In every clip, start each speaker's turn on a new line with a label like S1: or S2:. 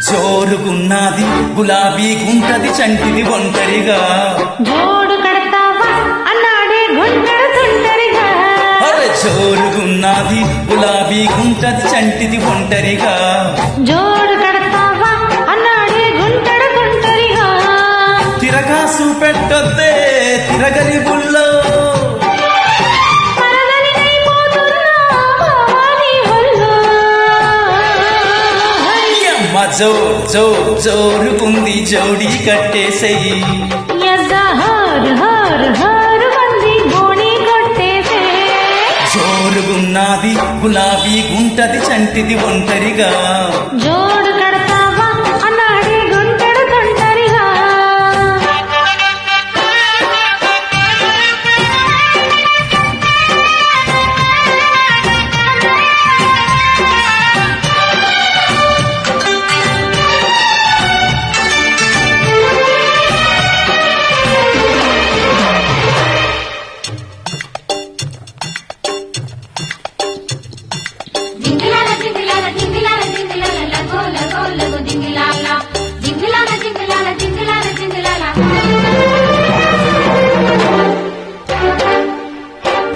S1: జోరుగున్నది గులాబీ గుంటది చంటిది ఒంటరిగా
S2: జోడు కడతావా అన్నాడే గుంటడు తుంటరిగా
S1: అరే జోరుగున్నది గులాబీ గుంటది చంటిది ఒంటరిగా
S2: జోడు కడతావా అన్నాడే గుంటడు తుంటరిగా
S1: తిరగాసు పెట్టొద్దే తిరగలి బుల్లో జోరుగుంది జోడీ కట్టేసేయి జోరుగున్నది గులాబీ గుంటది చంటిది ఒంటరిగా
S2: జోడు కడతావా అన్నాడే గుంటడు తుంటరిగా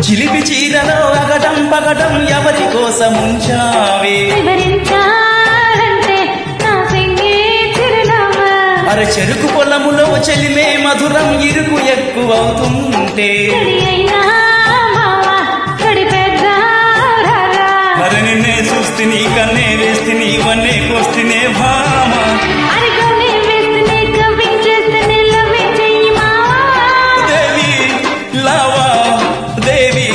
S1: చిలిపి చీరలో అగటం పగటం ఎవరి కోసం ఉంచావే అరే చెరుకు పొలములో చెలిమే మధురం ఇరుకు ఎక్కువవుతుంటే మరి నిన్నే చూస్తిని కన్నే వేస్తిని ఇవన్నీ కోస్తినే భామ దేవి లావా దేవి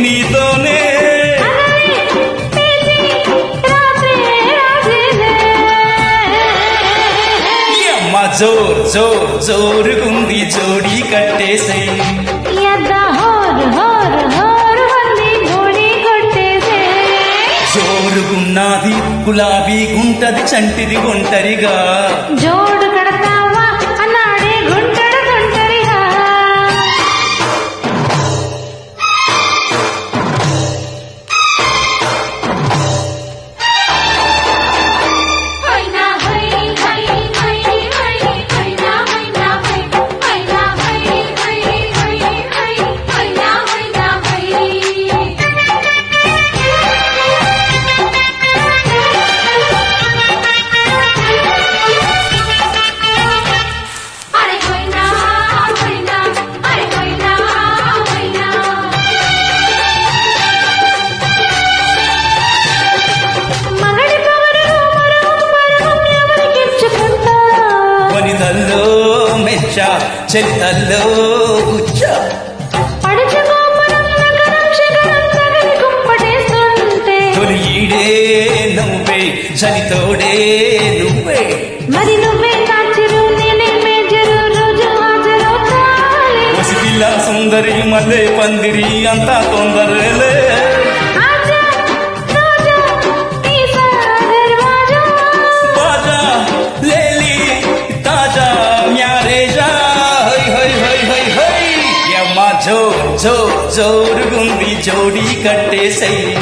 S1: నీతోనే అమ్మ జోరుగుంది జోడీ కట్టేసేయి జోరుగున్నది గులాబీ గుంటది చంటిది ఒంటరిగా
S2: జోడు కడతావా అన్నాడే గుంటడు తుంటరిగా
S1: చెలితల్లో ఉచ్చ తొలి ఈడే నువ్వే చలితోడే నువ్వే
S2: మరి నువ్వే కాచిరు నేనే మేజరు రోజు హాజరవుతాలే
S1: వసి పిల్ల సుందరి మల్లె పందిరి అంతా తొందరలే బాజా లేలి తాజా మ్యారేజా జోరుగుంది జోడీ కట్టేసేయి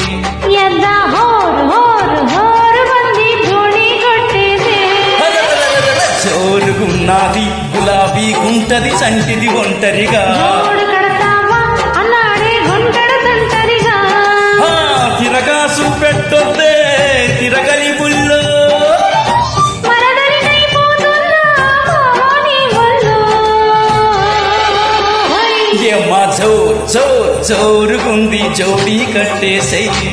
S1: జోరుగున్నది గులాబీ గుంటది చంటిది ఒంటరిగా తిరగాసు పెట్టొద్దే తిరగలి బుల్లో జోరుగుంది జోడీ కట్టేసేయి